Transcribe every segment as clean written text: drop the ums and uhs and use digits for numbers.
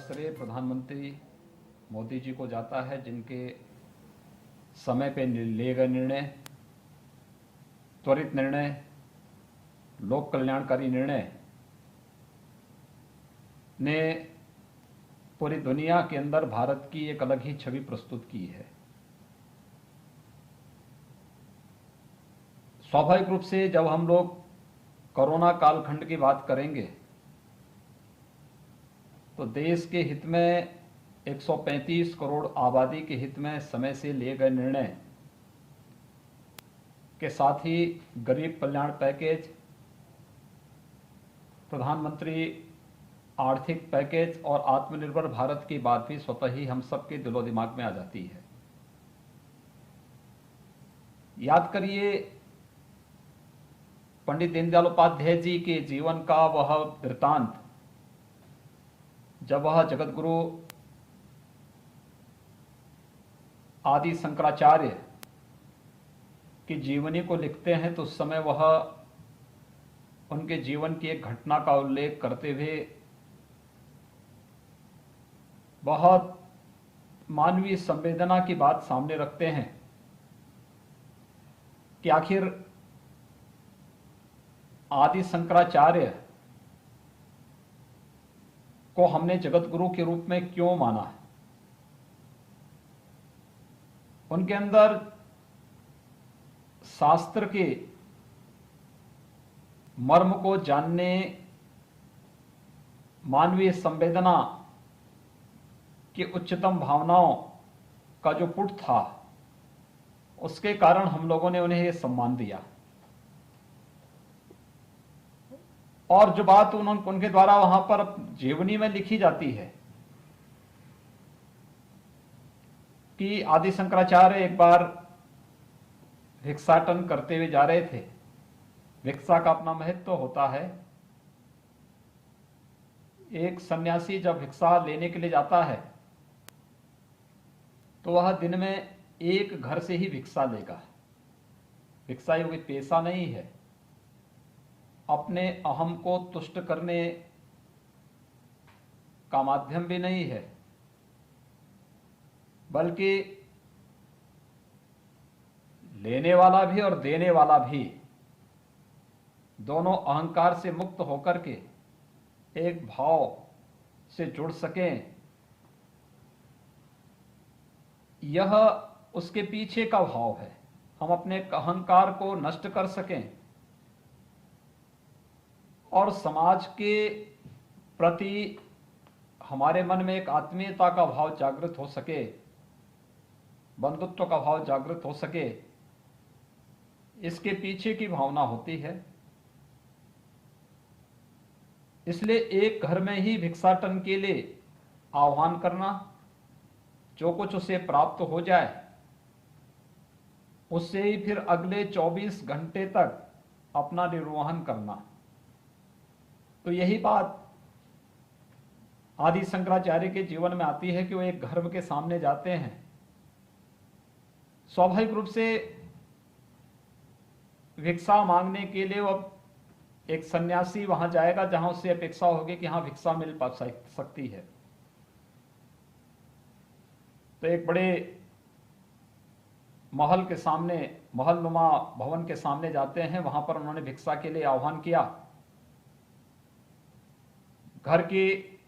श्रेय प्रधानमंत्री मोदी जी को जाता है, जिनके समय पे लिए गए निर्णय, त्वरित निर्णय, लोक कल्याणकारी निर्णय ने पूरी दुनिया के अंदर भारत की एक अलग ही छवि प्रस्तुत की है। स्वाभाविक रूप से जब हम लोग कोरोना कालखंड की बात करेंगे तो देश के हित में 135 करोड़ आबादी के हित में समय से लिए गए निर्णय के साथ ही गरीब कल्याण पैकेज, प्रधानमंत्री आर्थिक पैकेज और आत्मनिर्भर भारत की बात भी स्वतः ही हम सबके दिलो दिमाग में आ जाती है। याद करिए पंडित दीनदयाल उपाध्याय जी के जीवन का वह वृतांत, जब वह जगतगुरु आदि शंकराचार्य की जीवनी को लिखते हैं तो उस समय वह उनके जीवन की एक घटना का उल्लेख करते हुए बहुत मानवीय संवेदना की बात सामने रखते हैं कि आखिर आदि शंकराचार्य को हमने जगत गुरु के रूप में क्यों माना है। उनके अंदर शास्त्र के मर्म को जानने, मानवीय संवेदना की उच्चतम भावनाओं का जो पुट था, उसके कारण हम लोगों ने उन्हें यह सम्मान दिया। और जो बात उनके द्वारा वहां पर जीवनी में लिखी जाती है कि आदि शंकराचार्य एक बार भिक्षाटन करते हुए जा रहे थे। भिक्षा का अपना महत्व होता है। एक सन्यासी जब भिक्षा लेने के लिए जाता है तो वह दिन में एक घर से ही भिक्षा लेगा। भिक्षा ये कोई पेशा नहीं है, अपने अहम को तुष्ट करने का माध्यम भी नहीं है, बल्कि लेने वाला भी और देने वाला भी दोनों अहंकार से मुक्त होकर के एक भाव से जुड़ सकें, यह उसके पीछे का भाव है। हम अपने अहंकार को नष्ट कर सकें और समाज के प्रति हमारे मन में एक आत्मीयता का भाव जागृत हो सके, बंधुत्व का भाव जागृत हो सके, इसके पीछे की भावना होती है। इसलिए एक घर में ही भिक्षाटन के लिए आह्वान करना, जो कुछ उसे प्राप्त हो जाए उससे ही फिर अगले 24 घंटे तक अपना निर्वहन करना। तो यही बात आदि शंकराचार्य के जीवन में आती है कि वो एक घर के सामने जाते हैं। स्वाभाविक रूप से भिक्षा मांगने के लिए वो एक सन्यासी वहां जाएगा जहां उससे अपेक्षा होगी कि हाँ भिक्षा मिल पा सकती है। तो एक बड़े महल के सामने, महल नुमा भवन के सामने जाते हैं। वहां पर उन्होंने भिक्षा के लिए आह्वान किया। घर की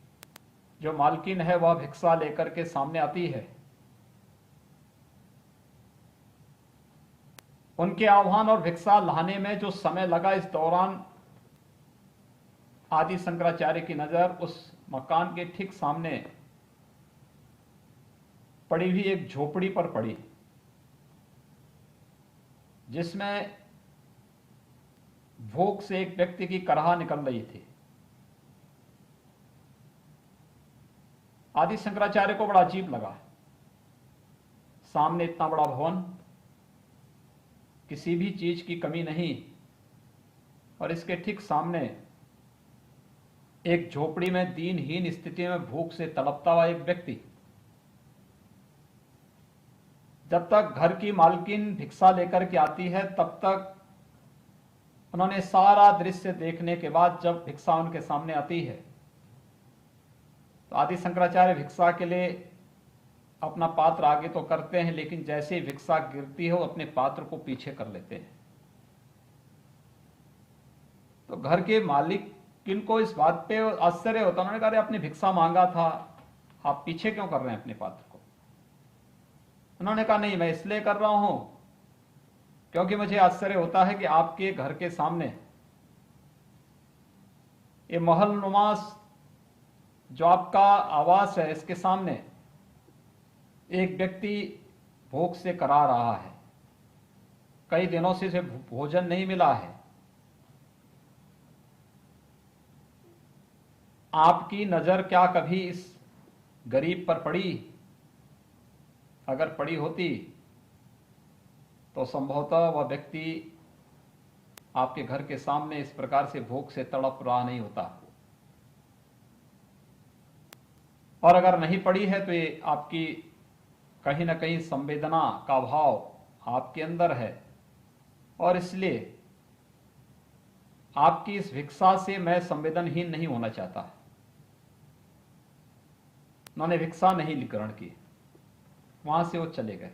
जो मालकिन है वह भिक्षा लेकर के सामने आती है। उनके आह्वान और भिक्षा लाने में जो समय लगा, इस दौरान आदि शंकराचार्य की नजर उस मकान के ठीक सामने पड़ी हुई एक झोपड़ी पर पड़ी, जिसमें भूख से एक व्यक्ति की कराह निकल रही थी। आदि शंकराचार्य को बड़ा अजीब लगा। सामने इतना बड़ा भवन, किसी भी चीज की कमी नहीं, और इसके ठीक सामने एक झोपड़ी में दीनहीन स्थिति में भूख से तड़पता हुआ एक व्यक्ति। जब तक घर की मालकिन भिक्षा लेकर के आती है तब तक उन्होंने सारा दृश्य देखने के बाद जब भिक्षा उनके सामने आती है तो आदि शंकराचार्य भिक्षा के लिए अपना पात्र आगे तो करते हैं, लेकिन जैसे ही भिक्षा गिरती है वो अपने पात्र को पीछे कर लेते हैं। तो घर के मालिक किनको इस बात पे आश्चर्य होता, उन्होंने कहा अरे आपने भिक्षा मांगा था, आप पीछे क्यों कर रहे हैं अपने पात्र को? उन्होंने कहा नहीं, मैं इसलिए कर रहा हूं क्योंकि मुझे आश्चर्य होता है कि आपके घर के सामने ये महल नुमास जो आपका आवास है, इसके सामने एक व्यक्ति भूख से करा रहा है, कई दिनों से इसे भोजन नहीं मिला है। आपकी नजर क्या कभी इस गरीब पर पड़ी? अगर पड़ी होती तो संभवतः वह व्यक्ति आपके घर के सामने इस प्रकार से भूख से तड़प रहा नहीं होता। और अगर नहीं पड़ी है तो ये आपकी कहीं ना कहीं संवेदना का अभाव आपके अंदर है, और इसलिए आपकी इस भिक्षा से मैं संवेदनहीन नहीं होना चाहता। उन्होंने भिक्षा नहीं ग्रहण की, वहां से वो चले गए।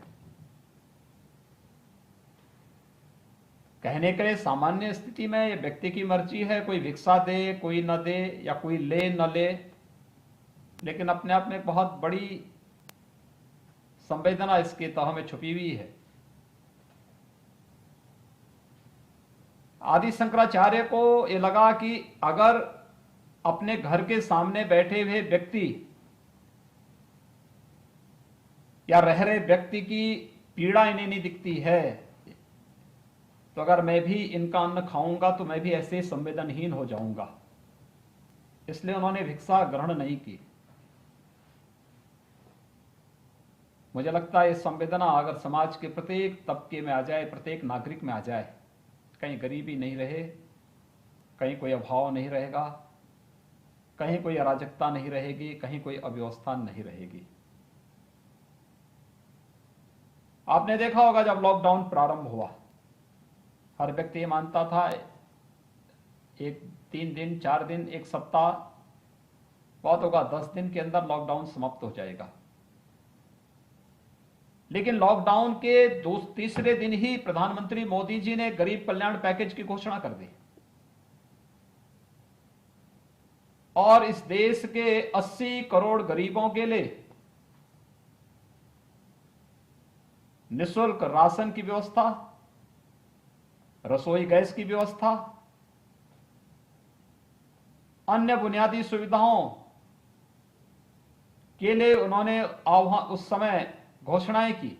कहने के लिए सामान्य स्थिति में ये व्यक्ति की मर्जी है, कोई भिक्षा दे कोई न दे, या कोई ले न ले, लेकिन अपने आप में बहुत बड़ी संवेदना इसके तह में छुपी हुई है। आदि शंकराचार्य को ये लगा कि अगर अपने घर के सामने बैठे हुए व्यक्ति या रह रहे व्यक्ति की पीड़ा इन्हें नहीं दिखती है, तो अगर मैं भी इनका अन्न खाऊंगा तो मैं भी ऐसे संवेदनहीन हो जाऊंगा। इसलिए उन्होंने भिक्षा ग्रहण नहीं की। मुझे लगता है ये संवेदना अगर समाज के प्रत्येक तबके में आ जाए, प्रत्येक नागरिक में आ जाए, कहीं गरीबी नहीं रहे, कहीं कोई अभाव नहीं रहेगा, कहीं कोई अराजकता नहीं रहेगी, कहीं कोई अव्यवस्था नहीं रहेगी। आपने देखा होगा जब लॉकडाउन प्रारंभ हुआ, हर व्यक्ति ये मानता था एक 3 दिन 4 दिन 1 सप्ताह बहुत होगा, 10 दिन के अंदर लॉकडाउन समाप्त हो जाएगा। लेकिन लॉकडाउन के तीसरे दिन ही प्रधानमंत्री मोदी जी ने गरीब कल्याण पैकेज की घोषणा कर दी, और इस देश के 80 करोड़ गरीबों के लिए निःशुल्क राशन की व्यवस्था, रसोई गैस की व्यवस्था, अन्य बुनियादी सुविधाओं के लिए उन्होंने उस समय घोषणाएं की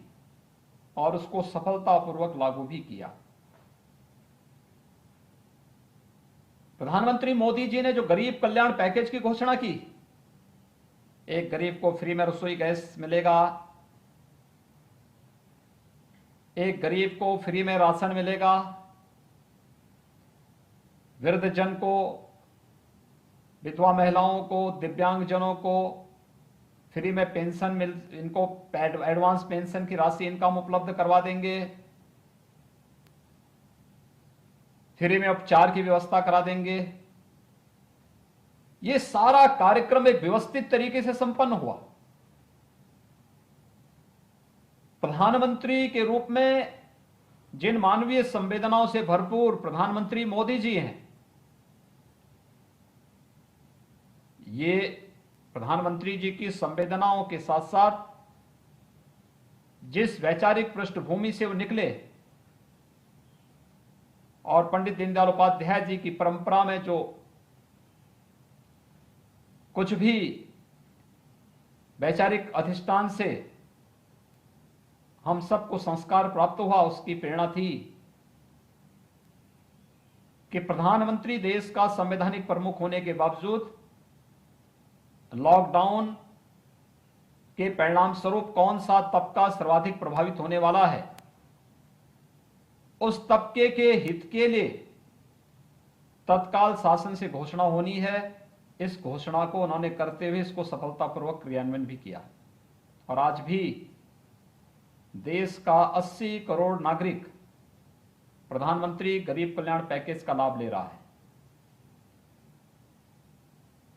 और उसको सफलतापूर्वक लागू भी किया। प्रधानमंत्री मोदी जी ने जो गरीब कल्याण पैकेज की घोषणा की, एक गरीब को फ्री में रसोई गैस मिलेगा, एक गरीब को फ्री में राशन मिलेगा, वृद्धजन को, विधवा महिलाओं को, दिव्यांगजनों को फ्री में पेंशन इनको एडवांस पेंशन की राशि इनकम उपलब्ध करवा देंगे, फ्री में उपचार की व्यवस्था करा देंगे। ये सारा कार्यक्रम एक व्यवस्थित तरीके से संपन्न हुआ। प्रधानमंत्री के रूप में जिन मानवीय संवेदनाओं से भरपूर प्रधानमंत्री मोदी जी हैं, ये प्रधानमंत्री जी की संवेदनाओं के साथ साथ जिस वैचारिक पृष्ठभूमि से वो निकले और पंडित दीनदयाल उपाध्याय जी की परंपरा में जो कुछ भी वैचारिक अधिष्ठान से हम सबको संस्कार प्राप्त हुआ, उसकी प्रेरणा थी कि प्रधानमंत्री देश का संवैधानिक प्रमुख होने के बावजूद लॉकडाउन के परिणाम स्वरूप कौन सा तबका सर्वाधिक प्रभावित होने वाला है, उस तबके के हित के लिए तत्काल शासन से घोषणा होनी है। इस घोषणा को उन्होंने करते हुए इसको सफलतापूर्वक क्रियान्वयन भी किया, और आज भी देश का 80 करोड़ नागरिक प्रधानमंत्री गरीब कल्याण पैकेज का लाभ ले रहा है।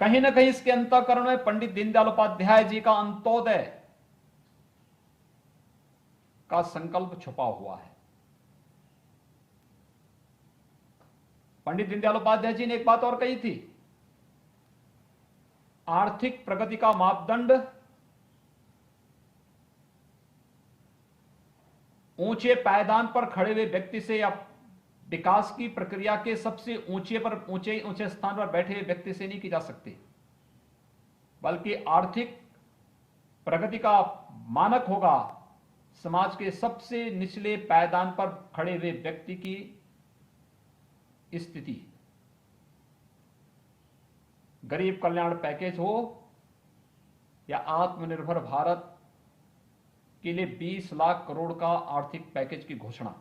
कहीं ना कहीं इसके अंतःकरण में पंडित दीनदयाल उपाध्याय जी का अंत्योदय का संकल्प छुपा हुआ है। पंडित दीनदयाल उपाध्याय जी ने एक बात और कही थी, आर्थिक प्रगति का मापदंड ऊंचे पायदान पर खड़े हुए व्यक्ति से या विकास की प्रक्रिया के सबसे ऊंचे स्थान पर बैठे हुए व्यक्ति से नहीं की जा सकती, बल्कि आर्थिक प्रगति का मानक होगा समाज के सबसे निचले पायदान पर खड़े हुए व्यक्ति की स्थिति। गरीब कल्याण पैकेज हो या आत्मनिर्भर भारत के लिए 20 लाख करोड़ का आर्थिक पैकेज की घोषणा,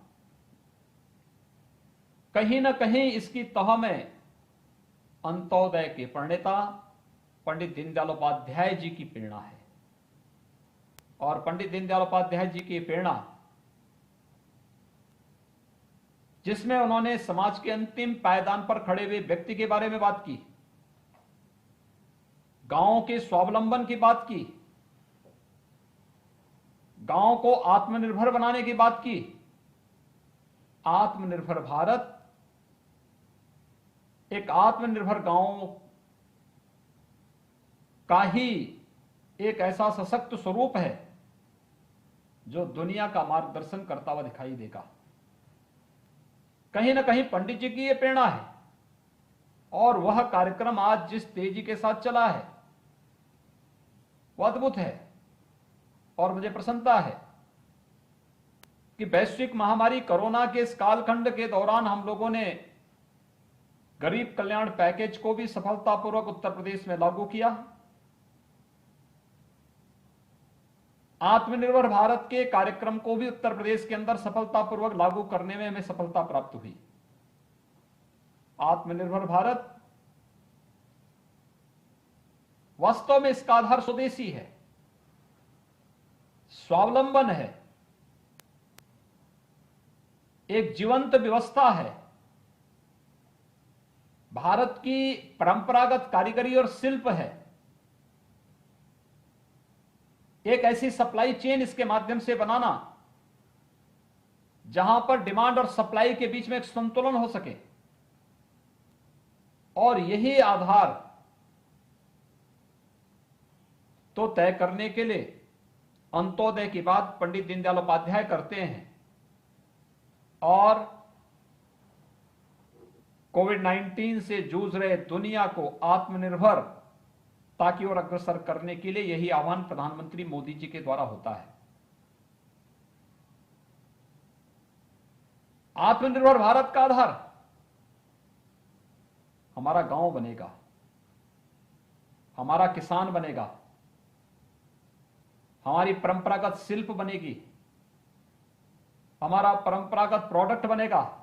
कहीं ना कहीं इसकी तह में अंत्योदय के प्रणेता पंडित दीनदयाल उपाध्याय जी की प्रेरणा है। और पंडित दीनदयाल उपाध्याय जी की प्रेरणा, जिसमें उन्होंने समाज के अंतिम पायदान पर खड़े हुए व्यक्ति के बारे में बात की, गांवों के स्वावलंबन की बात की, गांव को आत्मनिर्भर बनाने की बात की। आत्मनिर्भर भारत एक आत्मनिर्भर गांव का ही एक ऐसा सशक्त स्वरूप है जो दुनिया का मार्गदर्शन करता हुआ दिखाई देगा। कहीं ना कहीं पंडित जी की यह प्रेरणा है और वह कार्यक्रम आज जिस तेजी के साथ चला है वह अद्भुत है। और मुझे प्रसन्नता है कि वैश्विक महामारी कोरोना के इस कालखंड के दौरान हम लोगों ने गरीब कल्याण पैकेज को भी सफलतापूर्वक उत्तर प्रदेश में लागू किया। आत्मनिर्भर भारत के कार्यक्रम को भी उत्तर प्रदेश के अंदर सफलतापूर्वक लागू करने में हमें सफलता प्राप्त हुई। आत्मनिर्भर भारत वास्तव में इसका आधार स्वदेशी है, स्वावलंबन है, एक जीवंत व्यवस्था है। भारत की परंपरागत कारीगरी और शिल्प है, एक ऐसी सप्लाई चेन इसके माध्यम से बनाना जहां पर डिमांड और सप्लाई के बीच में एक संतुलन हो सके। और यही आधार तो तय करने के लिए अंत्योदय की बात पंडित दीनदयाल उपाध्याय करते हैं और कोविड-19 से जूझ रहे दुनिया को आत्मनिर्भर ताकि और अग्रसर करने के लिए यही आह्वान प्रधानमंत्री मोदी जी के द्वारा होता है। आत्मनिर्भर भारत का आधार हमारा गांव बनेगा, हमारा किसान बनेगा, हमारी परंपरागत शिल्प बनेगी, हमारा परंपरागत प्रोडक्ट बनेगा।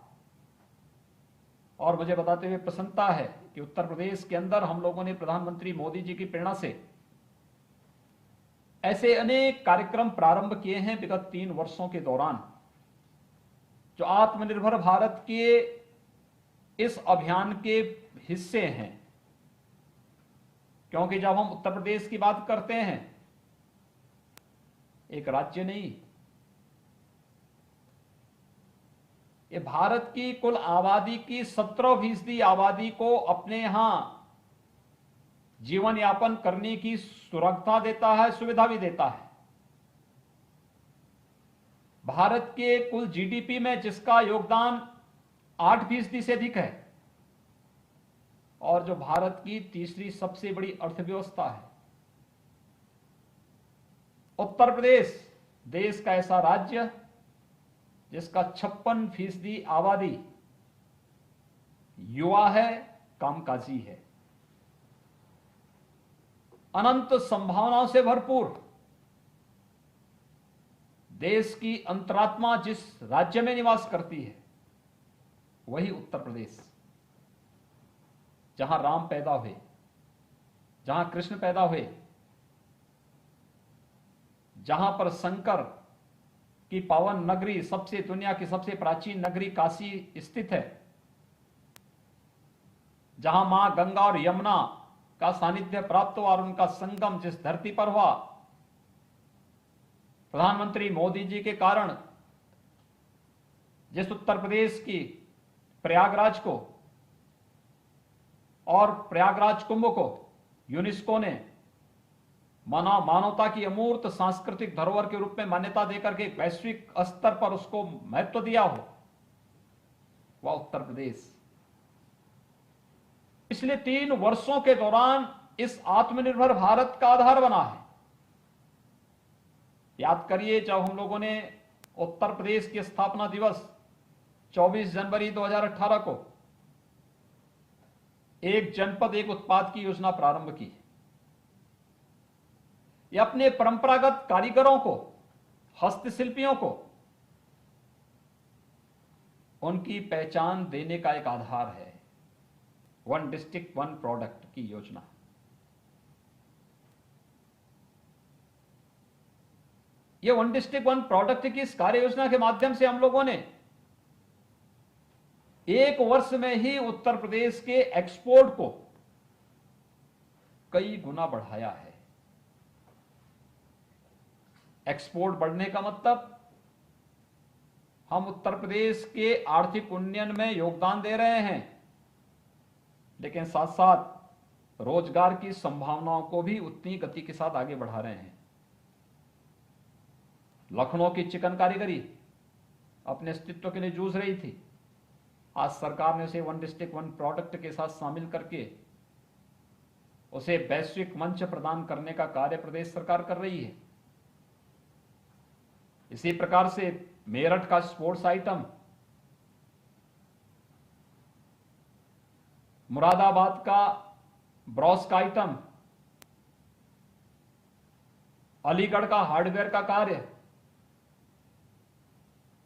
और मुझे बताते हुए प्रसन्नता है कि उत्तर प्रदेश के अंदर हम लोगों ने प्रधानमंत्री मोदी जी की प्रेरणा से ऐसे अनेक कार्यक्रम प्रारंभ किए हैं विगत 3 वर्षों के दौरान, जो आत्मनिर्भर भारत के इस अभियान के हिस्से हैं। क्योंकि जब हम उत्तर प्रदेश की बात करते हैं, एक राज्य नहीं, ये भारत की कुल आबादी की 17% आबादी को अपने यहां जीवन यापन करने की सुरक्षा देता है, सुविधा भी देता है। भारत के कुल जीडीपी में जिसका योगदान 8% से अधिक है और जो भारत की तीसरी सबसे बड़ी अर्थव्यवस्था है। उत्तर प्रदेश देश का ऐसा राज्य जिसका 56% आबादी युवा है, कामकाजी है, अनंत संभावनाओं से भरपूर। देश की अंतरात्मा जिस राज्य में निवास करती है वही उत्तर प्रदेश, जहां राम पैदा हुए, जहां कृष्ण पैदा हुए, जहां पर शंकर की पावन नगरी, सबसे दुनिया की सबसे प्राचीन नगरी काशी स्थित है, जहां मां गंगा और यमुना का सानिध्य प्राप्त हुआ और उनका संगम जिस धरती पर हुआ, प्रधानमंत्री मोदी जी के कारण जिस उत्तर प्रदेश की प्रयागराज को और प्रयागराज कुंभ को यूनेस्को ने मानवता की अमूर्त सांस्कृतिक धरोहर के रूप में मान्यता देकर के वैश्विक स्तर पर उसको महत्व दिया हो, वह उत्तर प्रदेश पिछले 3 वर्षों के दौरान इस आत्मनिर्भर भारत का आधार बना है। याद करिए, जब हम लोगों ने उत्तर प्रदेश की स्थापना दिवस 24 जनवरी 2018 को एक जनपद एक उत्पाद की योजना प्रारंभ की। यह अपने परंपरागत कारीगरों को, हस्तशिल्पियों को उनकी पहचान देने का एक आधार है। 1 डिस्ट्रिक्ट 1 प्रोडक्ट की योजना। यह 1 डिस्ट्रिक्ट 1 प्रोडक्ट की इस कार्य योजना के माध्यम से हम लोगों ने 1 वर्ष में ही उत्तर प्रदेश के एक्सपोर्ट को कई गुना बढ़ाया है। एक्सपोर्ट बढ़ने का मतलब हम उत्तर प्रदेश के आर्थिक उन्नयन में योगदान दे रहे हैं, लेकिन साथ साथ रोजगार की संभावनाओं को भी उतनी गति के साथ आगे बढ़ा रहे हैं। लखनऊ की चिकन कारीगरी अपने अस्तित्व के लिए जूझ रही थी। आज सरकार ने उसे 1 डिस्ट्रिक्ट 1 प्रोडक्ट के साथ शामिल करके उसे वैश्विक मंच प्रदान करने का कार्य प्रदेश सरकार कर रही है। इसी प्रकार से मेरठ का स्पोर्ट्स आइटम, मुरादाबाद का ब्रॉस का आइटम, अलीगढ़ का हार्डवेयर का कार्य,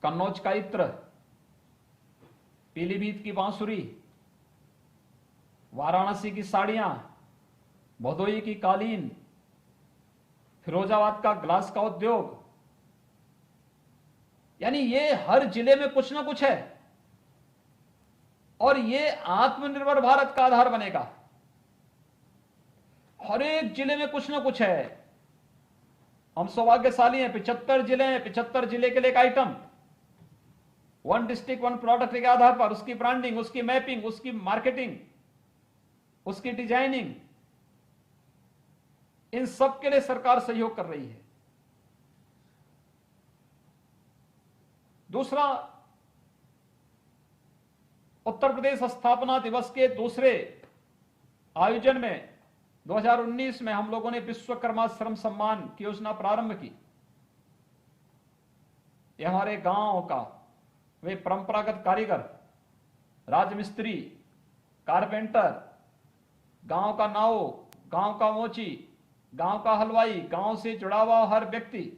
कन्नौज का इत्र, पीलीभीत की बांसुरी, वाराणसी की साड़ियां, भदोई की कालीन, फिरोजाबाद का ग्लास का उद्योग, यानी ये हर जिले में कुछ ना कुछ है और ये आत्मनिर्भर भारत का आधार बनेगा। हर एक जिले में कुछ ना कुछ है। हम सौभाग्यशाली हैं, 75 जिले हैं, 75 जिले के लिए एक आइटम 1 डिस्ट्रिक्ट 1 प्रोडक्ट के आधार पर उसकी ब्रांडिंग, उसकी मैपिंग, उसकी मार्केटिंग, उसकी डिजाइनिंग, इन सब के लिए सरकार सहयोग कर रही है। दूसरा, उत्तर प्रदेश स्थापना दिवस के दूसरे आयोजन में 2019 में हम लोगों ने विश्वकर्मा श्रम सम्मान की योजना प्रारंभ की। यह हमारे गांव का वे परंपरागत कारीगर, राजमिस्त्री, कारपेंटर, गांव का नाऊ, गांव का मोची, गांव का हलवाई, गांव से जुड़ा हुआ हर व्यक्ति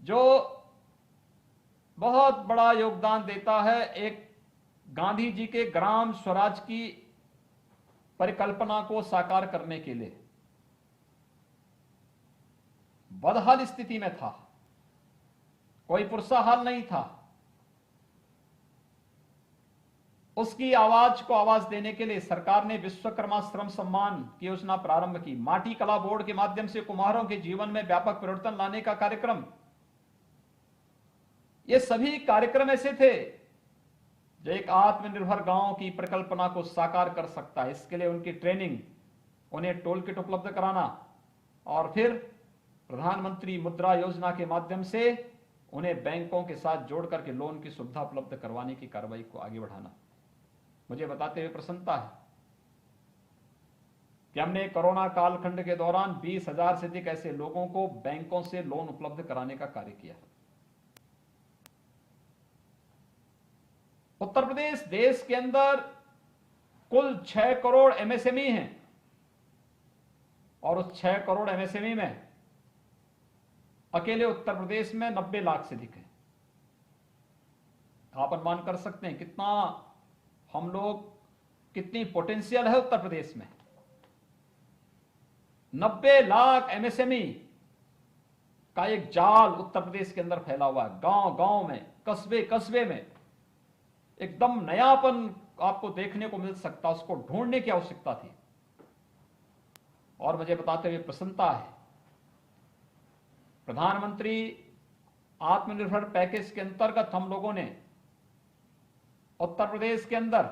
जो बहुत बड़ा योगदान देता है एक गांधी जी के ग्राम स्वराज की परिकल्पना को साकार करने के लिए। बदहाल स्थिति में था, कोई पुरसा हाल नहीं था। उसकी आवाज को आवाज देने के लिए सरकार ने विश्वकर्मा श्रम सम्मान की योजना प्रारंभ की। माटी कला बोर्ड के माध्यम से कुम्हारों के जीवन में व्यापक परिवर्तन लाने का कार्यक्रम। ये सभी कार्यक्रम ऐसे थे जो एक आत्मनिर्भर गांव की परिकल्पना को साकार कर सकता है। इसके लिए उनकी ट्रेनिंग, उन्हें टोल किट उपलब्ध कराना और फिर प्रधानमंत्री मुद्रा योजना के माध्यम से उन्हें बैंकों के साथ जोड़ करके लोन की सुविधा उपलब्ध करवाने की कार्रवाई को आगे बढ़ाना। मुझे बताते हुए प्रसन्नता है कि हमने कोरोना कालखंड के दौरान 20,000 से अधिक ऐसे लोगों को बैंकों से लोन उपलब्ध कराने का कार्य किया। उत्तर प्रदेश देश के अंदर कुल 6 करोड़ एमएसएमई हैं और उस 6 करोड़ एमएसएमई में अकेले उत्तर प्रदेश में 90 लाख से अधिक है। आप अनुमान कर सकते हैं कितना हम लोग, कितनी पोटेंशियल है उत्तर प्रदेश में। 90 लाख एमएसएमई का एक जाल उत्तर प्रदेश के अंदर फैला हुआ है। गांव गांव में, कस्बे कस्बे में एकदम नयापन आपको देखने को मिल सकता, उसको ढूंढने की आवश्यकता थी। और मुझे बताते हुए प्रसन्नता है, प्रधानमंत्री आत्मनिर्भर पैकेज के अंतर्गत हम लोगों ने उत्तर प्रदेश के अंदर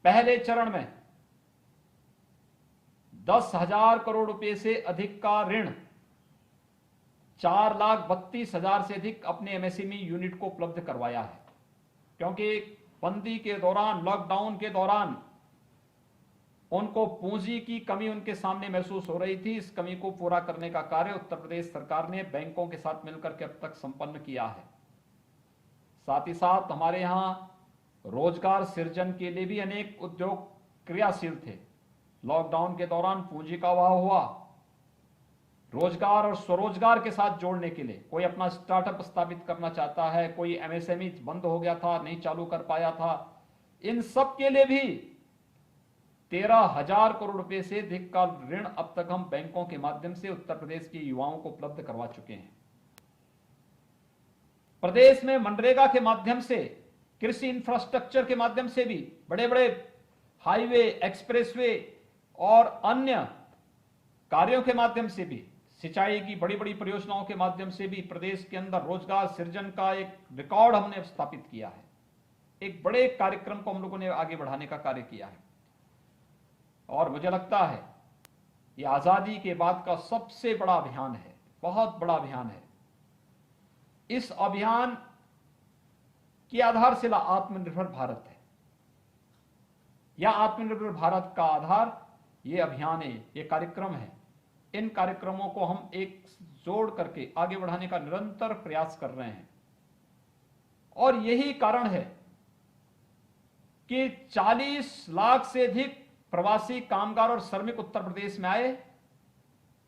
पहले चरण में 10,000 करोड़ रुपए से अधिक का ऋण 4,32,000 से अधिक अपने एमएसएमई यूनिट को उपलब्ध करवाया है। क्योंकि बंदी के दौरान, लॉकडाउन के दौरान उनको पूंजी की कमी उनके सामने महसूस हो रही थी। इस कमी को पूरा करने का कार्य उत्तर प्रदेश सरकार ने बैंकों के साथ मिलकर के अब तक संपन्न किया है। साथ ही साथ हमारे यहां रोजगार सृजन के लिए भी अनेक उद्योग क्रियाशील थे। लॉकडाउन के दौरान पूंजी का अभाव हुआ, रोजगार और स्वरोजगार के साथ जोड़ने के लिए कोई अपना स्टार्टअप स्थापित करना चाहता है, कोई एमएसएमई बंद हो गया था, नहीं चालू कर पाया था, इन सब के लिए भी 13,000 करोड़ रुपए से अधिक का ऋण अब तक हम बैंकों के माध्यम से उत्तर प्रदेश के युवाओं को उपलब्ध करवा चुके हैं। प्रदेश में मनरेगा के माध्यम से, कृषि इंफ्रास्ट्रक्चर के माध्यम से भी, बड़े बड़े हाईवे, एक्सप्रेसवे और अन्य कार्यों के माध्यम से भी, सिंचाई की बड़ी बड़ी परियोजनाओं के माध्यम से भी प्रदेश के अंदर रोजगार सृजन का एक रिकॉर्ड हमने स्थापित किया है। एक बड़े कार्यक्रम को हम लोगों ने आगे बढ़ाने का कार्य किया है। और मुझे लगता है यह आजादी के बाद का सबसे बड़ा अभियान है, बहुत बड़ा अभियान है। इस अभियान की आधारशिला आत्मनिर्भर भारत है। यह आत्मनिर्भर भारत का आधार ये अभियान है, ये कार्यक्रम है। इन कार्यक्रमों को हम एक जोड़ करके आगे बढ़ाने का निरंतर प्रयास कर रहे हैं। और यही कारण है कि 40 लाख से अधिक प्रवासी कामगार और श्रमिक उत्तर प्रदेश में आए।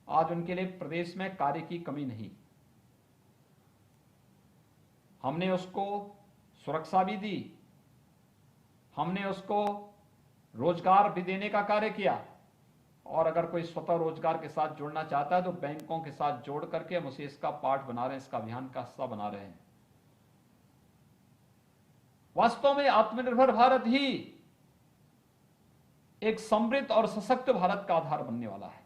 आज उनके लिए प्रदेश में कार्य की कमी नहीं। हमने उसको सुरक्षा भी दी, हमने उसको रोजगार भी देने का कार्य किया। और अगर कोई स्वतः रोजगार के साथ जुड़ना चाहता है तो बैंकों के साथ जोड़ करके हम उसे इसका पार्ट बना रहे हैं, इसका अभियान का हिस्सा बना रहे हैं। वास्तव में आत्मनिर्भर भारत ही एक समृद्ध और सशक्त भारत का आधार बनने वाला है।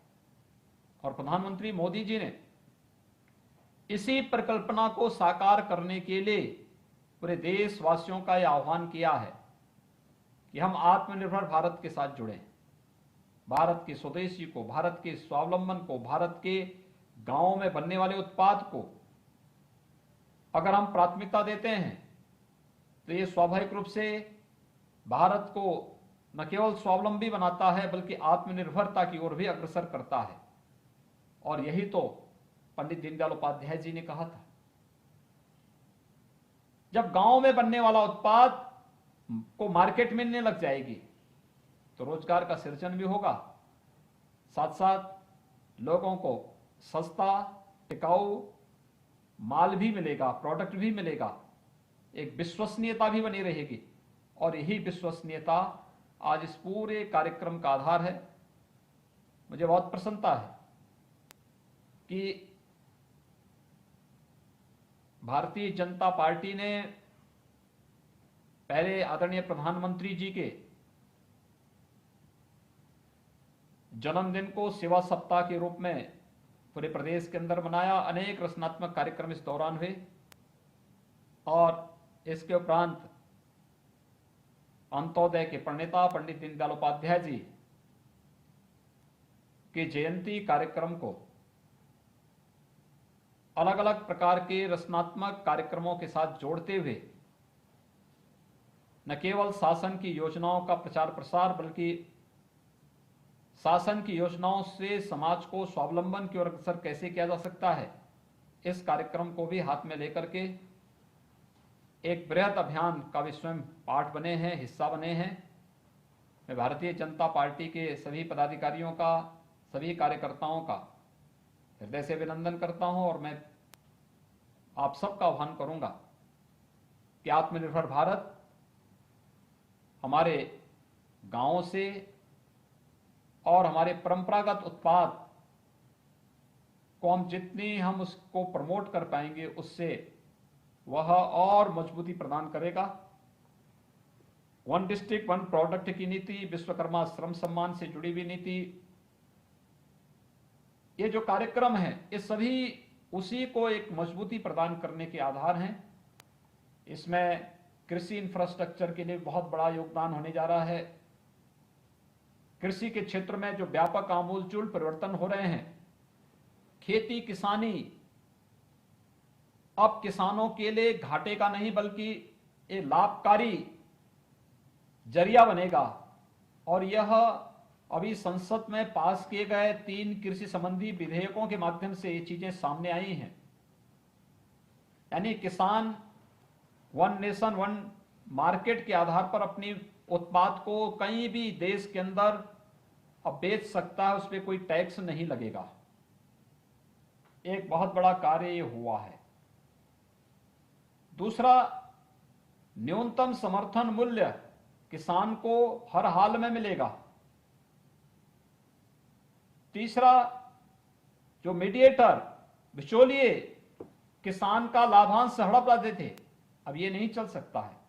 और प्रधानमंत्री मोदी जी ने इसी परिकल्पना को साकार करने के लिए पूरे देशवासियों का यह आह्वान किया है कि हम आत्मनिर्भर भारत के साथ जुड़ें। भारत के स्वदेशी को, भारत के स्वावलंबन को, भारत के गांवों में बनने वाले उत्पाद को अगर हम प्राथमिकता देते हैं तो ये स्वाभाविक रूप से भारत को न केवल स्वावलंबी बनाता है बल्कि आत्मनिर्भरता की ओर भी अग्रसर करता है। और यही तो पंडित दीनदयाल उपाध्याय जी ने कहा था, जब गांव में बनने वाला उत्पाद को मार्केट मिलने लग जाएगी तो रोजगार का सृजन भी होगा, साथ साथ लोगों को सस्ता टिकाऊ माल भी मिलेगा, प्रोडक्ट भी मिलेगा, एक विश्वसनीयता भी बनी रहेगी। और यही विश्वसनीयता आज इस पूरे कार्यक्रम का आधार है। मुझे बहुत प्रसन्नता है कि भारतीय जनता पार्टी ने पहले आदरणीय प्रधानमंत्री जी के जन्मदिन को सेवा सप्ताह के रूप में पूरे प्रदेश के अंदर मनाया। अनेक रचनात्मक कार्यक्रम इस दौरान हुए और इसके उपरांत अंत्योदय के प्रणेता पंडित दीनदयाल उपाध्याय जी के जयंती कार्यक्रम को अलग अलग प्रकार के रचनात्मक कार्यक्रमों के साथ जोड़ते हुए न केवल शासन की योजनाओं का प्रचार प्रसार बल्कि शासन की योजनाओं से समाज को स्वावलंबन की ओर अग्रसर कैसे किया जा सकता है, इस कार्यक्रम को भी हाथ में लेकर के एक बृहद अभियान का भी स्वयं पार्ट बने हैं, हिस्सा बने हैं। मैं भारतीय जनता पार्टी के सभी पदाधिकारियों का, सभी कार्यकर्ताओं का हृदय से अभिनंदन करता हूं और मैं आप सबका आह्वान करूंगा कि आत्मनिर्भर भारत हमारे गांवों से और हमारे परंपरागत उत्पाद को हम उसको प्रमोट कर पाएंगे, उससे वह और मजबूती प्रदान करेगा। वन डिस्ट्रिक्ट वन प्रोडक्ट की नीति, विश्वकर्मा श्रम सम्मान से जुड़ी हुई नीति, ये जो कार्यक्रम है ये सभी उसी को एक मजबूती प्रदान करने के आधार हैं। इसमें कृषि इंफ्रास्ट्रक्चर के लिए बहुत बड़ा योगदान होने जा रहा है। कृषि के क्षेत्र में जो व्यापक आमूलचूल परिवर्तन हो रहे हैं, खेती किसानी अब किसानों के लिए घाटे का नहीं बल्कि एक लाभकारी जरिया बनेगा। और यह अभी संसद में पास किए गए 3 कृषि संबंधी विधेयकों के माध्यम से ये चीजें सामने आई हैं। यानी किसान वन नेशन वन मार्केट के आधार पर अपनी उत्पाद को कहीं भी देश के अंदर अब बेच सकता है, उस पर कोई टैक्स नहीं लगेगा। एक बहुत बड़ा कार्य ये हुआ है। दूसरा, न्यूनतम समर्थन मूल्य किसान को हर हाल में मिलेगा। तीसरा, जो मीडिएटर बिचौलिए किसान का लाभांश हड़प लाते थे, अब ये नहीं चल सकता है।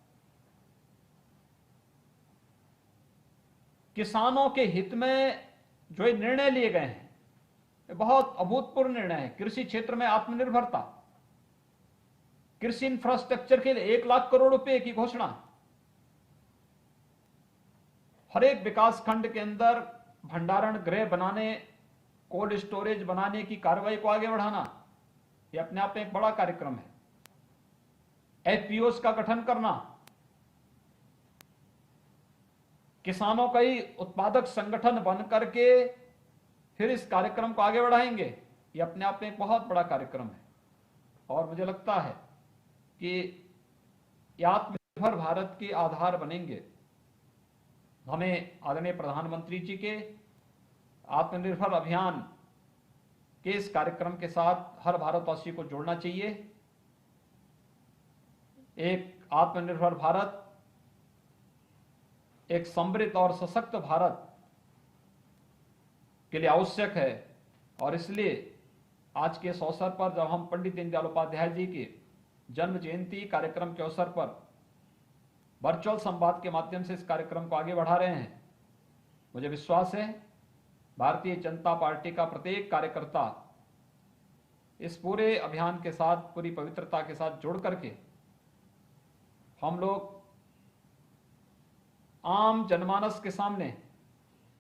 किसानों के हित में जो ये निर्णय लिए गए हैं, ये बहुत अभूतपूर्व निर्णय है। कृषि क्षेत्र में आत्मनिर्भरता, कृषि इंफ्रास्ट्रक्चर के लिए 1 लाख करोड़ रुपए की घोषणा, हर एक विकास खंड के अंदर भंडारण गृह बनाने, कोल्ड स्टोरेज बनाने की कार्रवाई को आगे बढ़ाना, यह अपने आप में एक बड़ा कार्यक्रम है। एफपीओस का गठन करना, किसानों का ही उत्पादक संगठन बन करके फिर इस कार्यक्रम को आगे बढ़ाएंगे, यह अपने आप में एक बहुत बड़ा कार्यक्रम है। और मुझे लगता है कि ये आत्मनिर्भर भारत के आधार बनेंगे। हमें आदरणीय प्रधानमंत्री जी के आत्मनिर्भर अभियान के इस कार्यक्रम के साथ हर भारतवासी को जोड़ना चाहिए। एक आत्मनिर्भर भारत, एक समृद्ध और सशक्त भारत के लिए आवश्यक है। और इसलिए आज के इस अवसर पर जब हम पंडित दीनदयाल उपाध्याय जी के जन्म जयंती कार्यक्रम के अवसर पर वर्चुअल संवाद के माध्यम से इस कार्यक्रम को आगे बढ़ा रहे हैं, मुझे विश्वास है भारतीय जनता पार्टी का प्रत्येक कार्यकर्ता इस पूरे अभियान के साथ पूरी पवित्रता के साथ जुड़ करके हम लोग आम जनमानस के सामने